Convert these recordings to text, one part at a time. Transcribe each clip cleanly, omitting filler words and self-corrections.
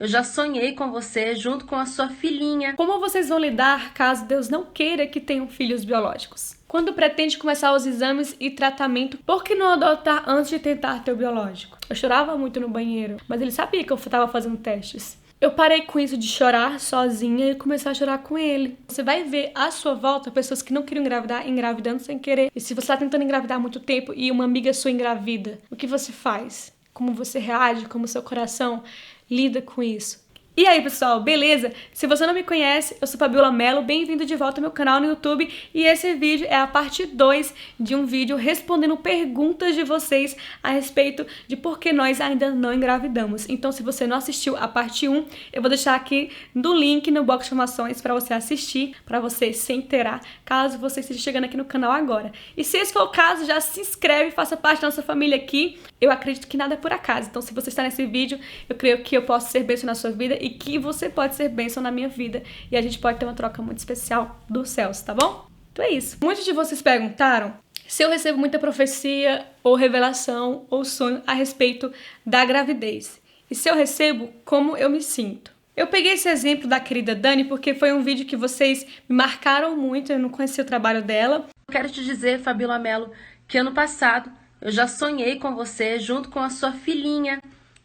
Eu já sonhei com você junto com a sua filhinha. Como vocês vão lidar caso Deus não queira que tenham filhos biológicos? Quando pretende começar os exames e tratamento, por que não adotar antes de tentar ter o biológico? Eu chorava muito no banheiro, mas ele sabia que eu estava fazendo testes. Eu parei com isso de chorar sozinha e começar a chorar com ele. Você vai ver à sua volta pessoas que não queriam engravidar, engravidando sem querer. E se você está tentando engravidar há muito tempo e uma amiga sua engravida, o que você faz? Como você reage? Como seu coração lida com isso? E aí, pessoal, beleza? Se você não me conhece, eu sou Fabiola Mello, bem-vindo de volta ao meu canal no YouTube e esse vídeo é a parte 2 de um vídeo respondendo perguntas de vocês a respeito de por que nós ainda não engravidamos. Então, se você não assistiu a parte 1, eu vou deixar aqui no link no box de informações para você assistir, para você se inteirar, caso você esteja chegando aqui no canal agora. E se esse for o caso, já se inscreve, faça parte da nossa família aqui. Eu acredito que nada é por acaso. Então, se você está nesse vídeo, eu creio que eu posso ser bênção na sua vida e que você pode ser bênção na minha vida. E a gente pode ter uma troca muito especial dos céus, tá bom? Então é isso. Muitos de vocês perguntaram se eu recebo muita profecia ou revelação ou sonho a respeito da gravidez. E se eu recebo, como eu me sinto. Eu peguei esse exemplo da querida Dani porque foi um vídeo que vocês me marcaram muito, eu não conhecia o trabalho dela. Eu quero te dizer, Fabiola Mello, que ano passado eu já sonhei com você junto com a sua filhinha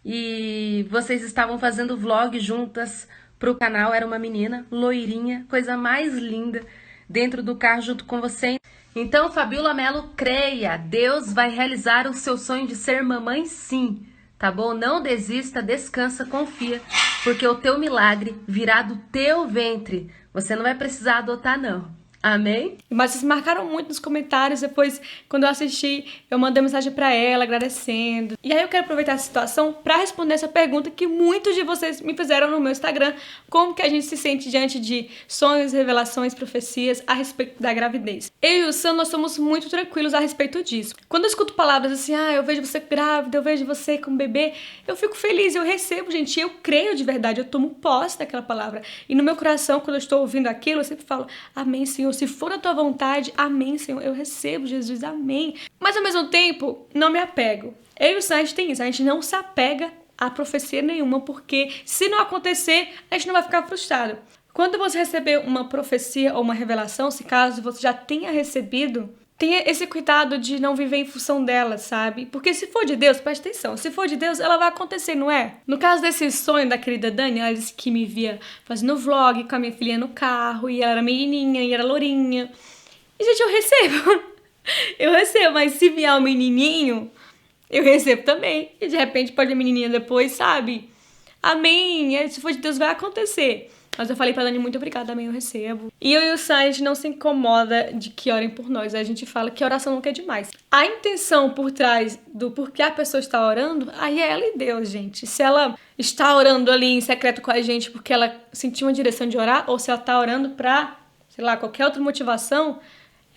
e vocês estavam fazendo vlog juntas pro canal. Era uma menina loirinha, coisa mais linda, dentro do carro junto com você. Então, Fabiola Mello, creia, Deus vai realizar o seu sonho de ser mamãe sim, tá bom? Não desista, descansa, confia, porque o teu milagre virá do teu ventre. Você não vai precisar adotar não. Amém? Mas vocês marcaram muito nos comentários, depois, quando eu assisti, eu mandei mensagem pra ela, agradecendo. E aí eu quero aproveitar essa situação pra responder essa pergunta que muitos de vocês me fizeram no meu Instagram. Como que a gente se sente diante de sonhos, revelações, profecias a respeito da gravidez? Eu e o Sam, nós somos muito tranquilos a respeito disso. Quando eu escuto palavras assim, eu vejo você grávida, eu vejo você com um bebê, eu fico feliz, eu recebo, gente, eu creio de verdade, eu tomo posse daquela palavra. E no meu coração, quando eu estou ouvindo aquilo, eu sempre falo, amém, Senhor. Se for a tua vontade, amém, Senhor, eu recebo, Jesus, amém. Mas ao mesmo tempo, não me apego. Eu e o Sam, a gente tem isso, a gente não se apega a profecia nenhuma, porque se não acontecer, a gente não vai ficar frustrado. Quando você receber uma profecia ou uma revelação, se caso você já tenha recebido, tenha esse cuidado de não viver em função dela, sabe? Porque se for de Deus, preste atenção, se for de Deus, ela vai acontecer, não é? No caso desse sonho da querida Dani, ela disse que me via fazendo vlog com a minha filhinha no carro, e ela era menininha, e era lourinha. E, gente, eu recebo. Eu recebo, mas se vier um menininho, eu recebo também. E, de repente, pode a menininha depois, sabe? Amém, se for de Deus, vai acontecer. Mas eu falei pra Dani, muito obrigada, amém, eu recebo. E eu e o Sam, a gente não se incomoda de que orem por nós. A gente fala que oração nunca é demais. A intenção por trás do porquê a pessoa está orando, aí é ela e Deus, gente. Se ela está orando ali em secreto com a gente porque ela sentiu uma direção de orar, ou se ela está orando pra, sei lá, qualquer outra motivação,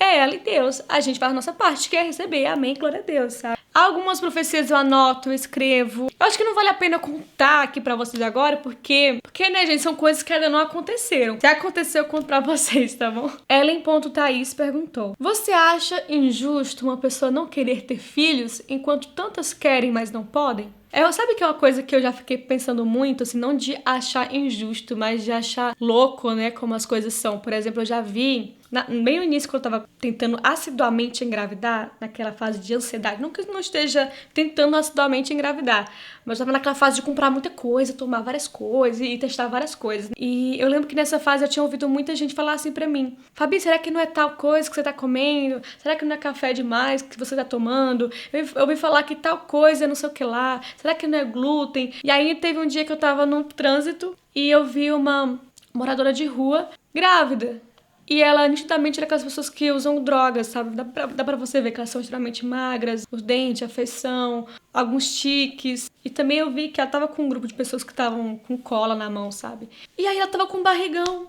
é ela e Deus. A gente faz a nossa parte, que é receber. Amém, glória a Deus, sabe? Algumas profecias eu anoto, eu escrevo. Eu acho que não vale a pena contar aqui pra vocês agora, porque, né, gente, são coisas que ainda não aconteceram. Se aconteceu, eu conto pra vocês, tá bom? Ellen.Thaís perguntou: você acha injusto uma pessoa não querer ter filhos enquanto tantas querem, mas não podem? Sabe que é uma coisa que eu já fiquei pensando muito, assim, não de achar injusto, mas de achar louco, né, como as coisas são. Por exemplo, eu já vi, bem no início, quando eu tava tentando assiduamente engravidar, naquela fase de ansiedade, não que eu não esteja tentando assiduamente engravidar, mas eu tava naquela fase de comprar muita coisa, tomar várias coisas e testar várias coisas. E eu lembro que nessa fase eu tinha ouvido muita gente falar assim pra mim: Fabi, será que não é tal coisa que você tá comendo? Será que não é café demais que você tá tomando? Eu ouvi falar que tal coisa não sei o que lá. Será que não é glúten? E aí teve um dia que eu tava no trânsito e eu vi uma moradora de rua grávida. E ela nitidamente era aquelas pessoas que usam drogas, sabe? Dá pra você ver que elas são extremamente magras, os dentes, a feição, alguns tiques. E também eu vi que ela tava com um grupo de pessoas que estavam com cola na mão, sabe? E aí ela tava com barrigão.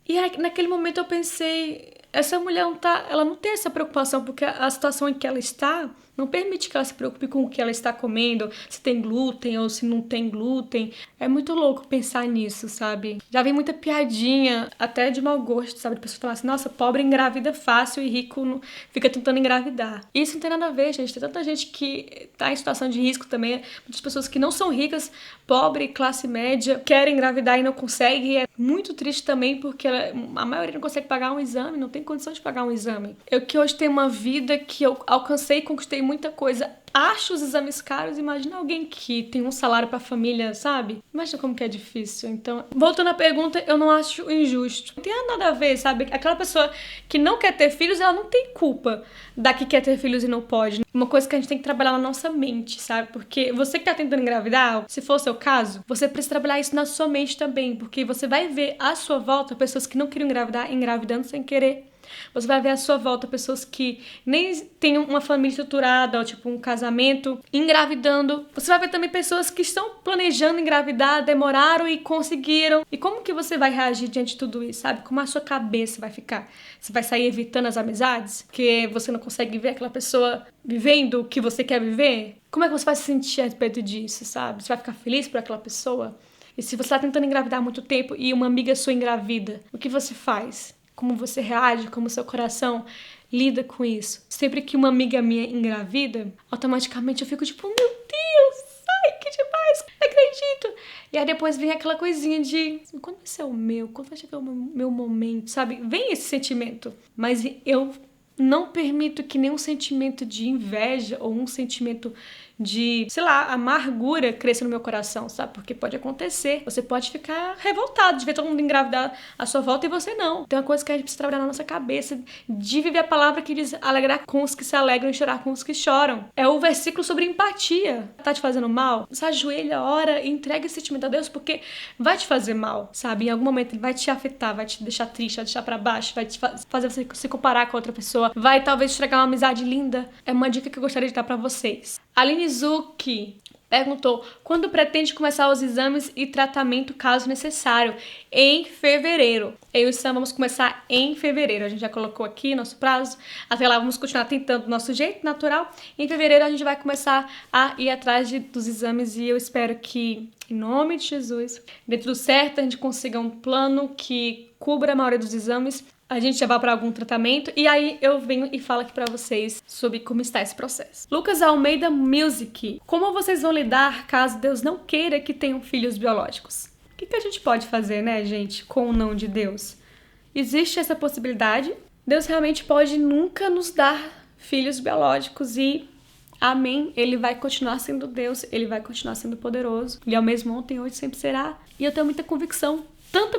E aí, naquele momento eu pensei, essa mulher ela não tem essa preocupação, porque a situação em que ela está Não permite que ela se preocupe com o que ela está comendo, se tem glúten ou se não tem glúten. É muito louco pensar nisso, sabe? Já vi muita piadinha, até de mau gosto, sabe? De pessoas falar assim, nossa, pobre engravida fácil e rico fica tentando engravidar. Isso não tem nada a ver, gente. Tem tanta gente que tá em situação de risco também. Muitas pessoas que não são ricas, pobre, classe média, querem engravidar e não conseguem. É muito triste também porque a maioria não consegue pagar um exame, não tem condição de pagar um exame. Eu que hoje tenho uma vida que eu alcancei e conquistei muita coisa, acho os exames caros. Imagina alguém que tem um salário pra família, sabe? Imagina como que é difícil. Então, voltando à pergunta, eu não acho injusto. Não tem nada a ver, sabe? Aquela pessoa que não quer ter filhos, ela não tem culpa da que quer ter filhos e não pode. Uma coisa que a gente tem que trabalhar na nossa mente, sabe? Porque você que tá tentando engravidar, se for o seu caso, você precisa trabalhar isso na sua mente também, porque você vai ver à sua volta pessoas que não queriam engravidar, engravidando sem querer. Você vai ver à sua volta pessoas que nem têm uma família estruturada, ou tipo um casamento, engravidando. Você vai ver também pessoas que estão planejando engravidar, demoraram e conseguiram. E como que você vai reagir diante de tudo isso, sabe? Como a sua cabeça vai ficar? Você vai sair evitando as amizades? Porque você não consegue ver aquela pessoa vivendo o que você quer viver? Como é que você vai se sentir a respeito disso, sabe? Você vai ficar feliz por aquela pessoa? E se você está tentando engravidar há muito tempo e uma amiga sua engravida, o que você faz? Como você reage, como seu coração lida com isso. Sempre que uma amiga minha engravida, automaticamente eu fico tipo, meu Deus, ai, que demais, não acredito. E aí depois vem aquela coisinha de, quando vai ser o meu? Quando vai chegar o meu momento, sabe? Vem esse sentimento. Mas eu não permito que nenhum sentimento de inveja ou um sentimento de, sei lá, amargura cresça no meu coração, sabe? Porque pode acontecer. Você pode ficar revoltado de ver todo mundo engravidar à sua volta e você não. Tem uma coisa que a gente precisa trabalhar na nossa cabeça, de viver a palavra que diz alegrar com os que se alegram e chorar com os que choram. É o versículo sobre empatia. Tá te fazendo mal? Você ajoelha, ora e entrega esse sentimento a Deus, porque vai te fazer mal, sabe? Em algum momento ele vai te afetar, vai te deixar triste, vai te deixar pra baixo, vai te fazer você se comparar com outra pessoa, vai talvez estragar uma amizade linda. É uma dica que eu gostaria de dar pra vocês. Aline Zucchi perguntou: quando pretende começar os exames e tratamento caso necessário? Em fevereiro. Eu e o Sam vamos começar em fevereiro. A gente já colocou aqui nosso prazo. Até lá vamos continuar tentando do nosso jeito natural. Em fevereiro a gente vai começar a ir atrás dos exames e eu espero que, em nome de Jesus, dê tudo certo, a gente consiga um plano que cubra a maioria dos exames. A gente já vai para algum tratamento e aí eu venho e falo aqui para vocês sobre como está esse processo. Lucas Almeida Music. Como vocês vão lidar caso Deus não queira que tenham filhos biológicos? O que a gente pode fazer, né, gente, com o não de Deus? Existe essa possibilidade. Deus realmente pode nunca nos dar filhos biológicos e amém, ele vai continuar sendo Deus, ele vai continuar sendo poderoso. Ele é o mesmo ontem, hoje, sempre será. E eu tenho muita convicção, tanta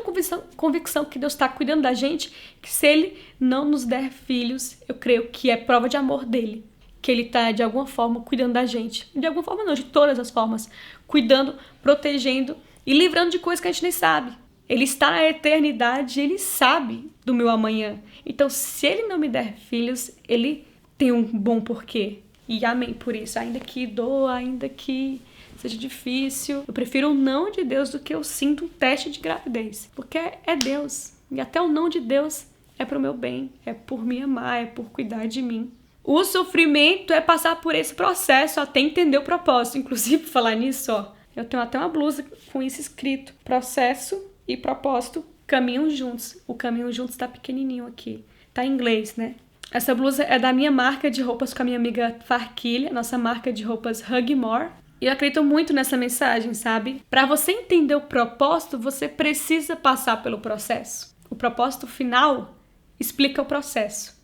convicção que Deus está cuidando da gente, que se ele não nos der filhos, eu creio que é prova de amor dele, que ele está de alguma forma cuidando da gente. De alguma forma não, de todas as formas. Cuidando, protegendo e livrando de coisas que a gente nem sabe. Ele está na eternidade, ele sabe do meu amanhã. Então, se ele não me der filhos, ele tem um bom porquê. E amém por isso. Ainda que doa, ainda que seja difícil, eu prefiro o não de Deus do que eu sinto um teste de gravidez. Porque é Deus. E até o não de Deus é pro meu bem. É por me amar, é por cuidar de mim. O sofrimento é passar por esse processo até entender o propósito. Inclusive, falar nisso, ó, eu tenho até uma blusa com isso escrito. Processo e propósito caminham juntos. O caminho juntos tá pequenininho aqui. Tá em inglês, né? Essa blusa é da minha marca de roupas com a minha amiga Farquilha, nossa marca de roupas Hug More. E eu acredito muito nessa mensagem, sabe? Para você entender o propósito, você precisa passar pelo processo. O propósito final explica o processo.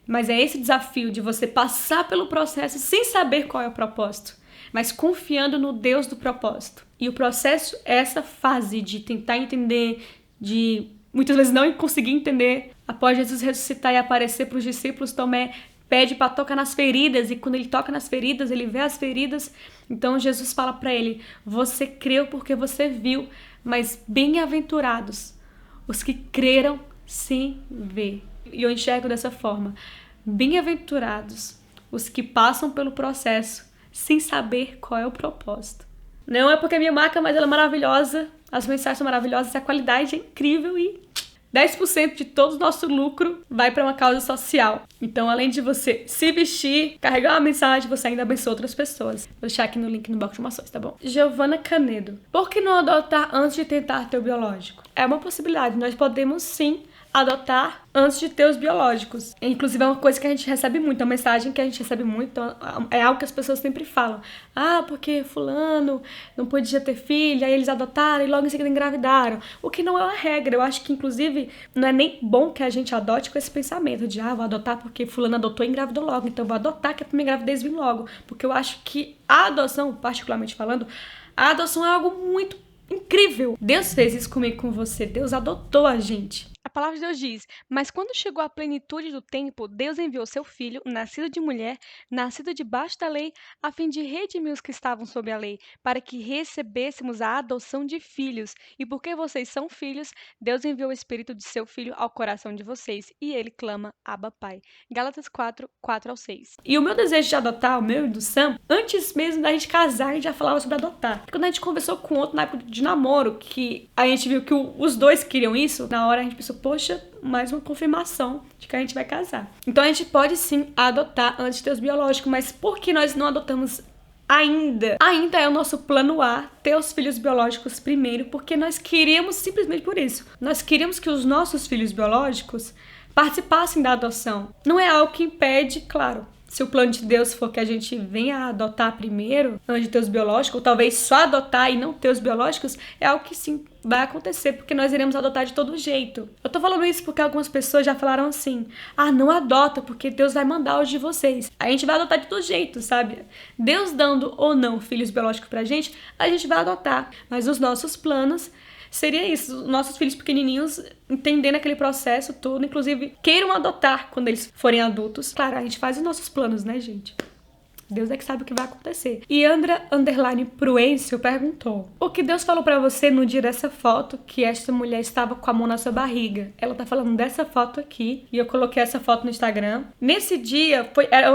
Mas é esse desafio de você passar pelo processo sem saber qual é o propósito, mas confiando no Deus do propósito. E o processo é essa fase de tentar entender, de muitas vezes não conseguir entender. Após Jesus ressuscitar e aparecer para os discípulos, Tomé pede para tocar nas feridas, e quando ele toca nas feridas, ele vê as feridas. Então Jesus fala para ele: você creu porque você viu, mas bem-aventurados os que creram sem ver. E eu enxergo dessa forma: bem-aventurados os que passam pelo processo sem saber qual é o propósito. Não é porque é minha marca, mas ela é maravilhosa, as mensagens são maravilhosas, a qualidade é incrível e 10% de todo o nosso lucro vai para uma causa social. Então, além de você se vestir, carregar uma mensagem, você ainda abençoa outras pessoas. Vou deixar aqui no link no box de informações, tá bom? Giovana Canedo. Por que não adotar antes de tentar ter o biológico? É uma possibilidade. Nós podemos, sim, adotar antes de ter os biológicos. Inclusive, é uma coisa que a gente recebe muito, é uma mensagem que a gente recebe muito, então é algo que as pessoas sempre falam. Ah, porque fulano não podia ter filho, aí eles adotaram e logo em seguida engravidaram. O que não é uma regra. Eu acho que, inclusive, não é nem bom que a gente adote com esse pensamento de, vou adotar porque fulano adotou e engravidou logo, então vou adotar que a minha gravidez vir logo. Porque eu acho que a adoção, particularmente falando, a adoção é algo muito incrível. Deus fez isso comigo, com você. Deus adotou a gente. A palavra de Deus diz: mas quando chegou a plenitude do tempo, Deus enviou seu filho, nascido de mulher, nascido debaixo da lei, a fim de redimir os que estavam sob a lei, para que recebêssemos a adoção de filhos. E porque vocês são filhos, Deus enviou o Espírito de seu Filho ao coração de vocês, e ele clama, Abba, Pai. Gálatas 4, 4-6. E o meu desejo de adotar, o meu e do Sam, antes mesmo da gente casar, a gente já falava sobre adotar. Quando a gente conversou com outro na época de namoro, que a gente viu que os dois queriam isso, na hora a gente pensou, poxa, mais uma confirmação de que a gente vai casar. Então a gente pode sim adotar antes de ter os biológicos, mas por que nós não adotamos ainda? Ainda é o nosso plano A ter os filhos biológicos primeiro, porque nós queríamos simplesmente por isso. Nós queríamos que os nossos filhos biológicos participassem da adoção. Não é algo que impede, claro. Se o plano de Deus for que a gente venha a adotar primeiro, antes de ter os biológicos, ou talvez só adotar e não ter os biológicos, é algo que sim vai acontecer, porque nós iremos adotar de todo jeito. Eu tô falando isso porque algumas pessoas já falaram assim, não adota, porque Deus vai mandar os de vocês. A gente vai adotar de todo jeito, sabe? Deus dando ou não filhos biológicos pra gente, a gente vai adotar. Mas os nossos planos seria isso, os nossos filhos pequenininhos entendendo aquele processo todo, inclusive queiram adotar quando eles forem adultos. Claro, a gente faz os nossos planos, né, gente? Deus é que sabe o que vai acontecer. E Andra Pruêncio perguntou: o que Deus falou pra você no dia dessa foto que esta mulher estava com a mão na sua barriga? Ela tá falando dessa foto aqui e eu coloquei essa foto no Instagram. Nesse dia era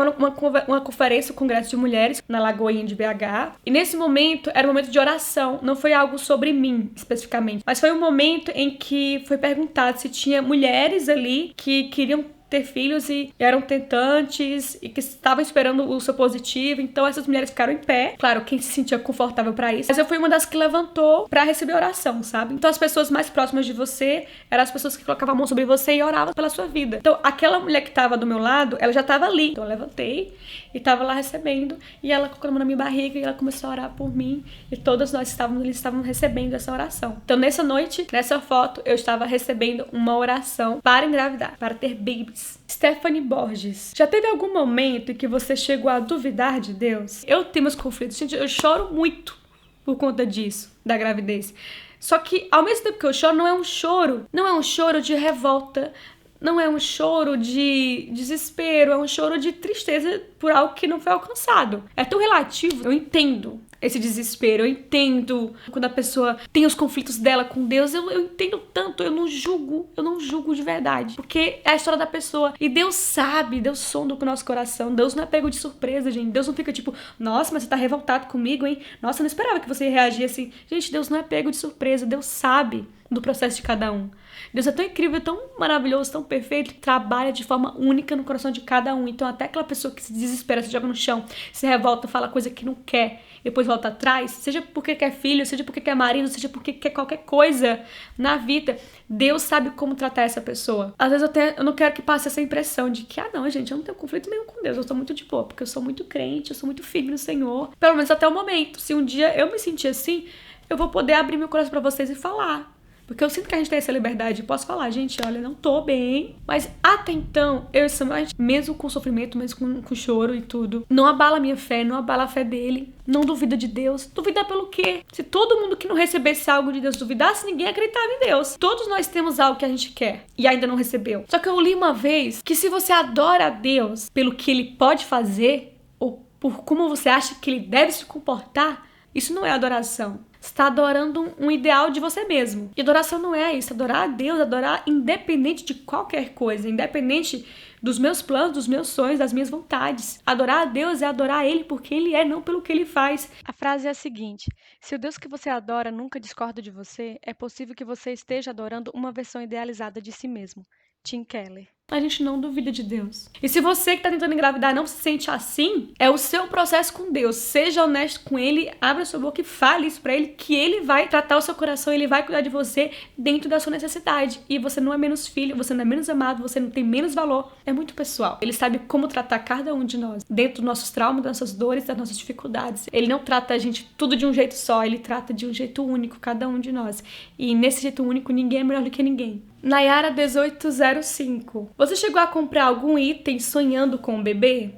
uma conferência, um congresso de mulheres na Lagoinha de BH. E nesse momento era um momento de oração. Não foi algo sobre mim especificamente, mas foi um momento em que foi perguntado se tinha mulheres ali que queriam ter filhos e eram tentantes e que estavam esperando o seu positivo. Então essas mulheres ficaram em pé. Claro, quem se sentia confortável pra isso. Mas eu fui uma das que levantou pra receber oração, sabe? Então as pessoas mais próximas de você eram as pessoas que colocavam a mão sobre você e oravam pela sua vida. Então aquela mulher que tava do meu lado, ela já tava ali. Então eu levantei e tava lá recebendo. E ela colocou a mão na minha barriga e ela começou a orar por mim. E todas nós estávamos recebendo essa oração. Então nessa noite, nessa foto, eu estava recebendo uma oração para engravidar, para ter babies. Stephanie Borges: já teve algum momento em que você chegou a duvidar de Deus? Eu tenho meus conflitos, gente, eu choro muito por conta disso, da gravidez. Só que ao mesmo tempo que eu choro, não é um choro de revolta, não é um choro de desespero, é um choro de tristeza por algo que não foi alcançado. É tão relativo, eu entendo esse desespero, eu entendo quando a pessoa tem os conflitos dela com Deus, eu entendo tanto, eu não julgo de verdade, porque é a história da pessoa, e Deus sabe, Deus sonda com o nosso coração, Deus não é pego de surpresa, gente, Deus não fica tipo, nossa, mas você tá revoltado comigo, hein? Nossa, eu não esperava que você ia reagir assim. Gente, Deus não é pego de surpresa, Deus sabe do processo de cada um. Deus é tão incrível, tão maravilhoso, tão perfeito, que trabalha de forma única no coração de cada um. Então até aquela pessoa que se desespera, se joga no chão, se revolta, fala coisa que não quer, depois volta atrás, seja porque quer filho, seja porque quer marido, seja porque quer qualquer coisa na vida, Deus sabe como tratar essa pessoa. Às vezes eu não quero que passe essa impressão de que, não, gente, eu não tenho conflito nenhum com Deus, eu sou muito de boa, porque eu sou muito crente, eu sou muito firme no Senhor. Pelo menos até o momento. Se um dia eu me sentir assim, eu vou poder abrir meu coração pra vocês e falar. Porque eu sinto que a gente tem essa liberdade. Posso falar, gente, olha, não tô bem. Mas até então, eu e Samuel, mesmo com sofrimento, mesmo com choro e tudo, não abala a minha fé, não abala a fé dele. Não duvida de Deus. Duvidar pelo quê? Se todo mundo que não recebesse algo de Deus duvidasse, ninguém acreditava em Deus. Todos nós temos algo que a gente quer e ainda não recebeu. Só que eu li uma vez que se você adora a Deus pelo que ele pode fazer, ou por como você acha que ele deve se comportar, isso não é adoração. Você está adorando um ideal de você mesmo. E adoração não é isso. Adorar a Deus, adorar independente de qualquer coisa, independente dos meus planos, dos meus sonhos, das minhas vontades. Adorar a Deus é adorar Ele porque Ele é, não pelo que Ele faz. A frase é a seguinte: se o Deus que você adora nunca discorda de você, é possível que você esteja adorando uma versão idealizada de si mesmo. Tim Keller. A gente não duvida de Deus. E se você que tá tentando engravidar não se sente assim, é o seu processo com Deus. Seja honesto com Ele, abra sua boca e fale isso pra Ele, que Ele vai tratar o seu coração, Ele vai cuidar de você dentro da sua necessidade. E você não é menos filho, você não é menos amado, você não tem menos valor. É muito pessoal. Ele sabe como tratar cada um de nós, dentro dos nossos traumas, das nossas dores, das nossas dificuldades. Ele não trata a gente tudo de um jeito só, Ele trata de um jeito único, cada um de nós. E nesse jeito único, ninguém é melhor do que ninguém. Nayara 1805. Você chegou a comprar algum item sonhando com um bebê?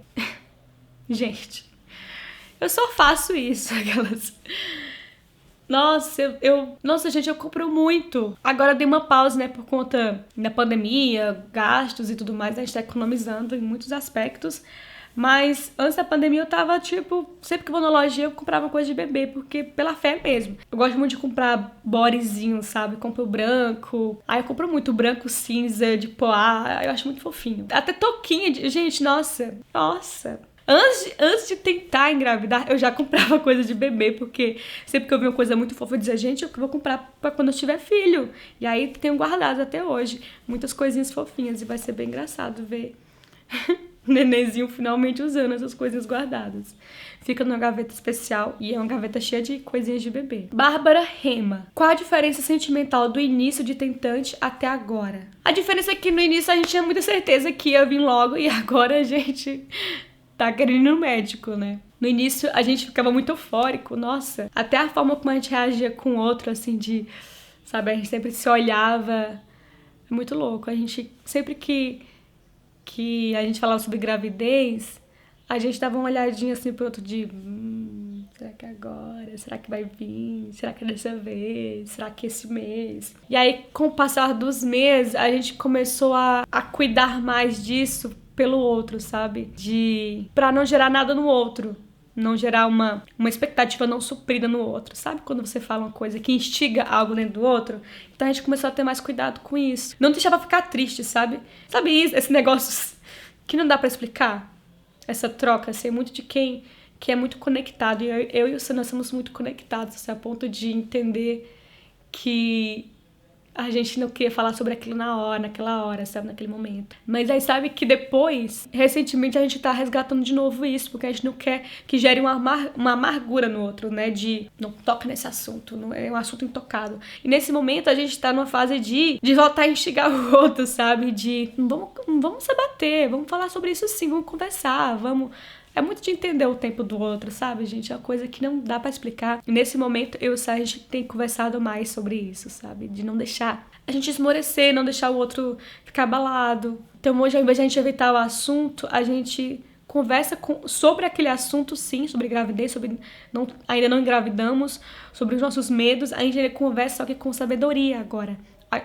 Gente, eu só faço isso, aquelas. Nossa, gente, eu compro muito. Agora eu dei uma pausa, né, por conta da pandemia, gastos e tudo mais, a gente tá economizando em muitos aspectos. Mas antes da pandemia eu tava, sempre que eu vou na loja eu comprava coisa de bebê, porque pela fé mesmo. Eu gosto muito de comprar bodyzinho, sabe? Compro branco. Aí eu compro muito branco, cinza, de poá. Eu acho muito fofinho. Até toquinha de... Gente, nossa. Antes de tentar engravidar, eu já comprava coisa de bebê, porque sempre que eu via uma coisa muito fofa, eu dizia, gente, eu vou comprar pra quando eu tiver filho. E aí tenho guardado até hoje muitas coisinhas fofinhas e vai ser bem engraçado ver o nenenzinho finalmente usando essas coisinhas guardadas. Fica numa gaveta especial e é uma gaveta cheia de coisinhas de bebê. Bárbara Rema. Qual a diferença sentimental do início de tentante até agora? A diferença é que no início a gente tinha muita certeza que ia vir logo e agora a gente tá querendo ir no médico, né? No início a gente ficava muito eufórico, nossa. Até a forma como a gente reagia com o outro, assim, sabe, a gente sempre se olhava. É muito louco. A gente, sempre que a gente falava sobre gravidez, a gente dava uma olhadinha assim pro outro será que é agora? Será que vai vir? Será que é dessa vez? Será que é esse mês? E aí, com o passar dos meses, a gente começou a cuidar mais disso pelo outro, sabe? Pra não gerar nada no outro. Não gerar uma expectativa não suprida no outro, sabe? Quando você fala uma coisa que instiga algo dentro do outro. Então a gente começou a ter mais cuidado com isso. Não deixava ficar triste, sabe? Sabe isso? Esse negócio que não dá pra explicar. Essa troca, assim, muito de quem que é muito conectado. E eu e o Sam, nós somos muito conectados, assim, a ponto de entender que a gente não queria falar sobre aquilo naquela hora, sabe? Naquele momento. Mas aí sabe que depois, recentemente, a gente tá resgatando de novo isso, porque a gente não quer que gere uma amargura no outro, né? De não toca nesse assunto, não é um assunto intocado. E nesse momento a gente tá numa fase de voltar a instigar o outro, sabe? Não vamos se abater, vamos falar sobre isso sim, vamos conversar, vamos... É muito de entender o tempo do outro, sabe, gente? É uma coisa que não dá pra explicar. E nesse momento, eu e o Sá, a gente tem conversado mais sobre isso, sabe? De não deixar a gente esmorecer, não deixar o outro ficar abalado. Então hoje, ao invés de a gente evitar o assunto, a gente conversa sobre aquele assunto, sim, sobre gravidez, ainda não engravidamos, sobre os nossos medos. A gente conversa só que com sabedoria agora.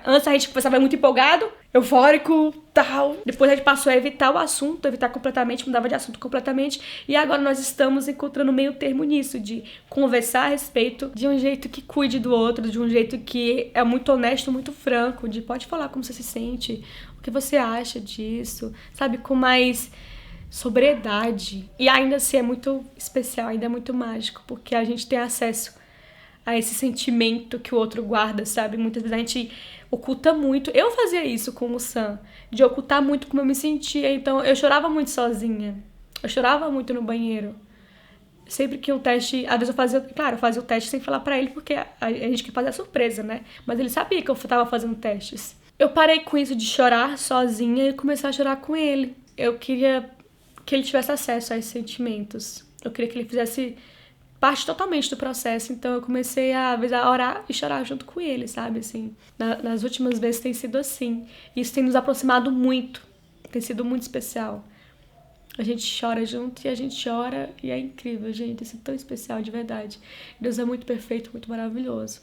Antes a gente conversava muito empolgado, eufórico, tal. Depois a gente passou a evitar o assunto, evitar completamente, mudava de assunto completamente. E agora nós estamos encontrando meio termo nisso, de conversar a respeito de um jeito que cuide do outro, de um jeito que é muito honesto, muito franco, de pode falar como você se sente, o que você acha disso, sabe, com mais sobriedade. E ainda assim é muito especial, ainda é muito mágico, porque a gente tem acesso a esse sentimento que o outro guarda, sabe? Muitas vezes a gente oculta muito. Eu fazia isso com o Sam, de ocultar muito como eu me sentia. Então, eu chorava muito sozinha. Eu chorava muito no banheiro. Sempre que um teste... Às vezes eu fazia o teste sem falar pra ele, porque a gente quer fazer a surpresa, né? Mas ele sabia que eu tava fazendo testes. Eu parei com isso de chorar sozinha e comecei a chorar com ele. Eu queria que ele tivesse acesso a esses sentimentos. Eu queria que ele fizesse parte totalmente do processo, então eu comecei a orar e chorar junto com ele, sabe, assim, nas últimas vezes tem sido assim, isso tem nos aproximado muito, tem sido muito especial, a gente chora junto e a gente ora e é incrível, gente, isso é tão especial, de verdade, Deus é muito perfeito, muito maravilhoso,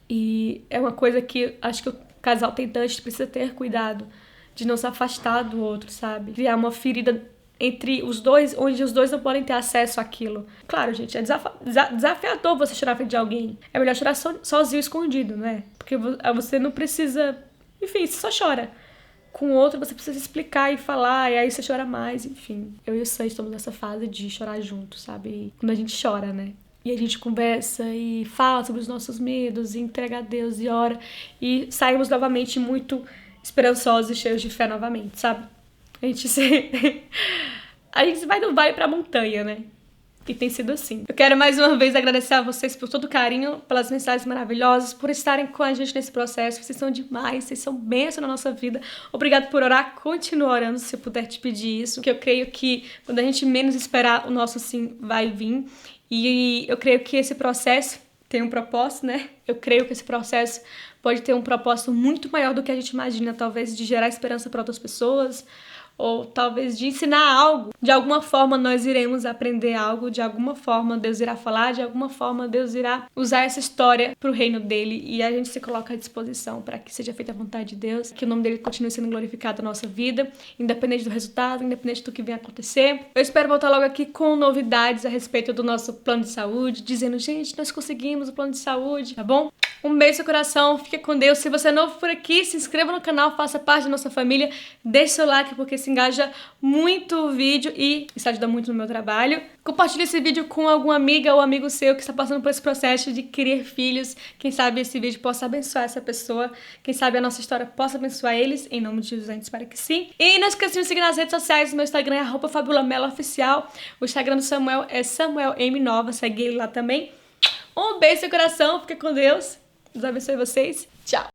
e é uma coisa que acho que o casal tentante precisa ter cuidado, de não se afastar do outro, sabe, criar uma ferida entre os dois, onde os dois não podem ter acesso àquilo. Claro, gente, é desafiador você chorar frente de alguém. É melhor chorar sozinho, escondido, né? Porque você não precisa... Enfim, você só chora. com outro você precisa explicar e falar, e aí você chora mais, enfim. Eu e o Sam estamos nessa fase de chorar junto, sabe? E quando a gente chora, né? E a gente conversa e fala sobre os nossos medos, e entrega a Deus e ora. E saímos novamente muito esperançosos e cheios de fé novamente, sabe? A gente vai do vale pra montanha, né? E tem sido assim. Eu quero mais uma vez agradecer a vocês por todo o carinho, pelas mensagens maravilhosas, por estarem com a gente nesse processo. Vocês são demais, vocês são bênção na nossa vida. Obrigado por orar, continua orando se eu puder te pedir isso. Porque eu creio que quando a gente menos esperar, o nosso sim vai vir. E eu creio que esse processo tem um propósito, né? Eu creio que esse processo pode ter um propósito muito maior do que a gente imagina, talvez de gerar esperança para outras pessoas, ou talvez de ensinar algo. De alguma forma nós iremos aprender algo, de alguma forma Deus irá falar, de alguma forma Deus irá usar essa história para o reino dele, e a gente se coloca à disposição para que seja feita a vontade de Deus, que o nome dele continue sendo glorificado na nossa vida, independente do resultado, independente do que venha acontecer. Eu espero voltar logo aqui com novidades a respeito do nosso plano de saúde, dizendo, gente, nós conseguimos o plano de saúde, tá bom? Um beijo no coração, fique com Deus. Se você é novo por aqui, se inscreva no canal, faça parte da nossa família, deixe seu like, porque se engaja muito o vídeo e isso ajuda muito no meu trabalho. Compartilhe esse vídeo com alguma amiga ou amigo seu que está passando por esse processo de querer filhos. Quem sabe esse vídeo possa abençoar essa pessoa, quem sabe a nossa história possa abençoar eles. Em nome de Jesus, a gente espera que sim. E não esqueça de me seguir nas redes sociais, meu Instagram é @FabiolaMeloOficial, o Instagram do Samuel é SamuelM Nova, segue ele lá também. Um beijo no seu coração, fique com Deus. Deus abençoe vocês. Tchau!